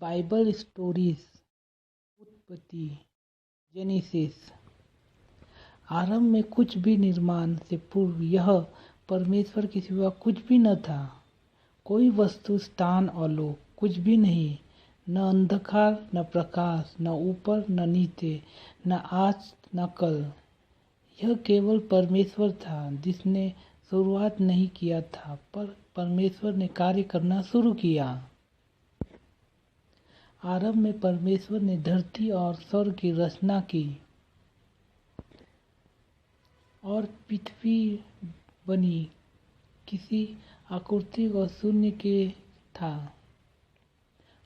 Bible stories उत्पत्ति genesis. आरंभ में कुछ भी निर्माण से पूर्व यह परमेश्वर के सिवा कुछ भी न था। कोई वस्तु, स्थान और लोग, कुछ भी नहीं। न अंधकार न प्रकाश, न ऊपर न नीचे, न आज न कल। यह केवल परमेश्वर था जिसने शुरुआत नहीं किया था, पर परमेश्वर ने कार्य करना शुरू किया। आरंभ में परमेश्वर ने धरती और स्वर्ग की रचना की और पृथ्वी बनी। किसी आकृति और शून्य के था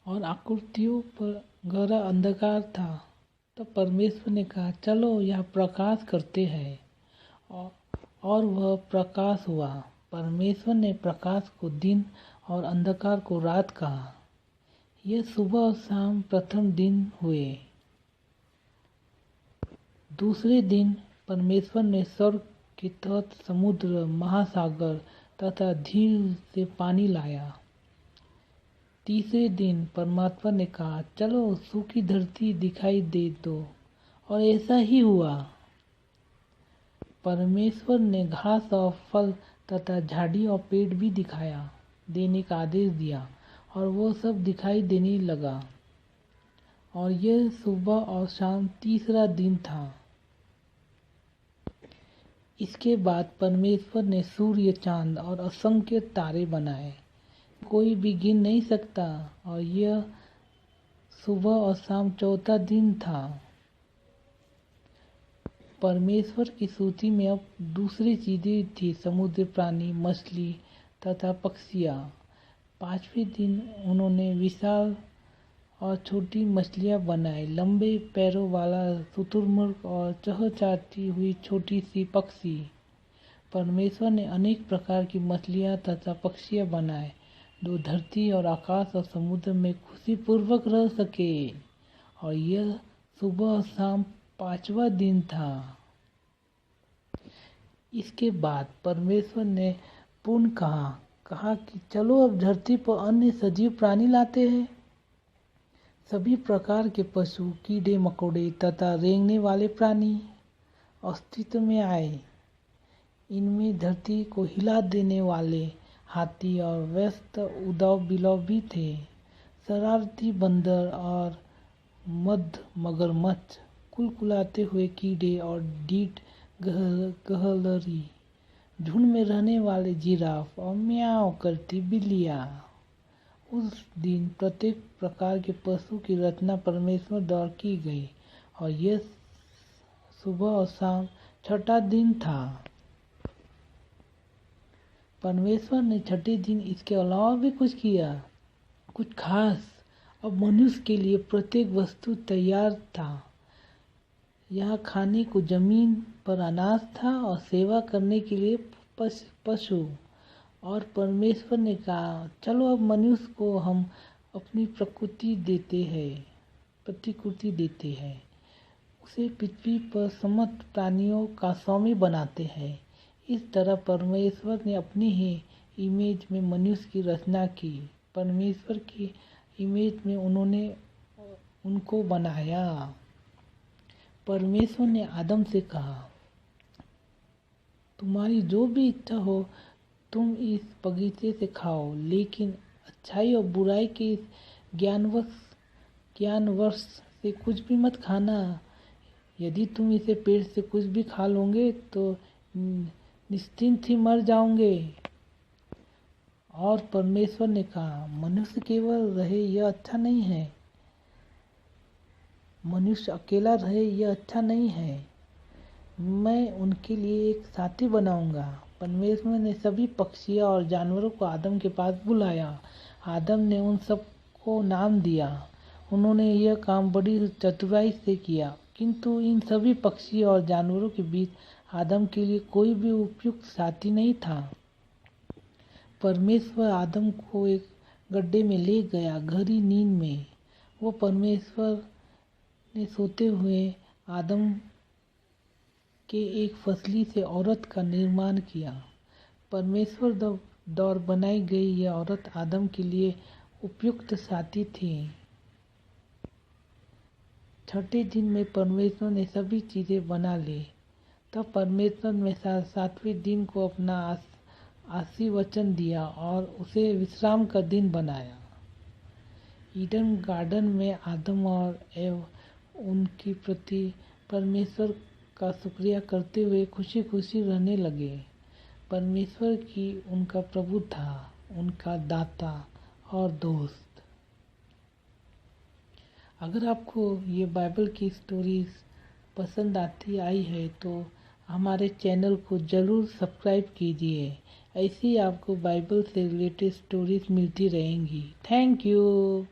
और आकृतियों पर गहरा अंधकार था। तब परमेश्वर ने कहा, चलो यह प्रकाश करते हैं, और वह प्रकाश हुआ। परमेश्वर ने प्रकाश को दिन और अंधकार को रात कहा। यह सुबह और शाम प्रथम दिन हुए। दूसरे दिन परमेश्वर ने स्वर्ग के तहत समुद्र, महासागर तथा झील से पानी लाया। तीसरे दिन परमात्मा ने कहा, चलो सूखी धरती दिखाई दे दो, और ऐसा ही हुआ। परमेश्वर ने घास और फल तथा झाड़ी और पेड़ भी दिखाया देने का आदेश दिया, और वो सब दिखाई देने लगा। और यह सुबह और शाम तीसरा दिन था। इसके बाद परमेश्वर ने सूर्य, चांद और असंख्य तारे बनाए, कोई भी गिन नहीं सकता। और यह सुबह और शाम चौथा दिन था। परमेश्वर की सूची में अब दूसरी चीजें थी, समुद्र प्राणी, मछली तथा पक्षियाँ। पांचवें दिन उन्होंने विशाल और छोटी मछलियाँ बनाई, लंबे पैरों वाला शुतुरमुर्ग और चहचहाती हुई छोटी सी पक्षी। परमेश्वर ने अनेक प्रकार की मछलियाँ तथा पक्षियाँ बनाए, जो धरती और आकाश और समुद्र में खुशीपूर्वक रह सके। और यह सुबह और शाम पांचवा दिन था। इसके बाद परमेश्वर ने पुनः कहा कि चलो अब धरती पर अन्य सजीव प्राणी लाते हैं। सभी प्रकार के पशु, कीड़े मकोड़े तथा रेंगने वाले प्राणी अस्तित्व में आए। इनमें धरती को हिला देने वाले हाथी और व्यस्त उदाव बिलाव भी थे। शरारती बंदर और मगरमच्छ, कुलकुलाते हुए कीड़े और ढीठ गहलरी, झुंड में रहने वाले जिराफ और म्याऊं करती बिल्लियाँ। उस दिन प्रत्येक प्रकार के पशु की रचना परमेश्वर द्वारा की गई। और यह सुबह और शाम छठा दिन था। परमेश्वर ने छठे दिन इसके अलावा भी कुछ किया, कुछ खास। अब मनुष्य के लिए प्रत्येक वस्तु तैयार था। यहाँ खाने को जमीन पर अनाज था और सेवा करने के लिए पशु। और परमेश्वर ने कहा, चलो अब मनुष्य को हम अपनी प्रतिकृति देते हैं, उसे पृथ्वी पर समस्त प्राणियों का स्वामी बनाते हैं। इस तरह परमेश्वर ने अपनी ही इमेज में मनुष्य की रचना की। परमेश्वर की इमेज में उन्होंने उनको बनाया। परमेश्वर ने आदम से कहा, तुम्हारी जो भी इच्छा हो तुम इस बगीचे से खाओ, लेकिन अच्छाई और बुराई के इस ज्ञानवश से कुछ भी मत खाना। यदि तुम इसे पेड़ से कुछ भी खा लोगे तो निश्चिंत ही मर जाओगे। और परमेश्वर ने कहा, मनुष्य केवल रहे यह अच्छा नहीं है। मनुष्य अकेला रहे यह अच्छा नहीं है। मैं उनके लिए एक साथी बनाऊंगा। परमेश्वर ने सभी पक्षियों और जानवरों को आदम के पास बुलाया। आदम ने उन सब को नाम दिया। उन्होंने यह काम बड़ी चतुराई से किया, किंतु इन सभी पक्षियों और जानवरों के बीच आदम के लिए कोई भी उपयुक्त साथी नहीं था। परमेश्वर आदम को एक गड्ढे में ले गया, गहरी नींद में। वो परमेश्वर ने सोते हुए आदम के एक फसली से औरत का निर्माण किया। परमेश्वर द्वारा बनाई गई यह औरत आदम के लिए उपयुक्त साथी थी। छठे दिन में परमेश्वर ने सभी चीज़ें बना ली। तब परमेश्वर ने सातवें दिन को अपना आशीर्वचन दिया और उसे विश्राम का दिन बनाया। ईडन गार्डन में आदम और एव उनके प्रति परमेश्वर का शुक्रिया करते हुए खुशी खुशी रहने लगे। परमेश्वर की उनका प्रभु था, उनका दाता और दोस्त। अगर आपको ये बाइबल की स्टोरीज पसंद आई है तो हमारे चैनल को ज़रूर सब्सक्राइब कीजिए। ऐसी आपको बाइबल से रिलेटेड स्टोरीज मिलती रहेंगी। Thank you.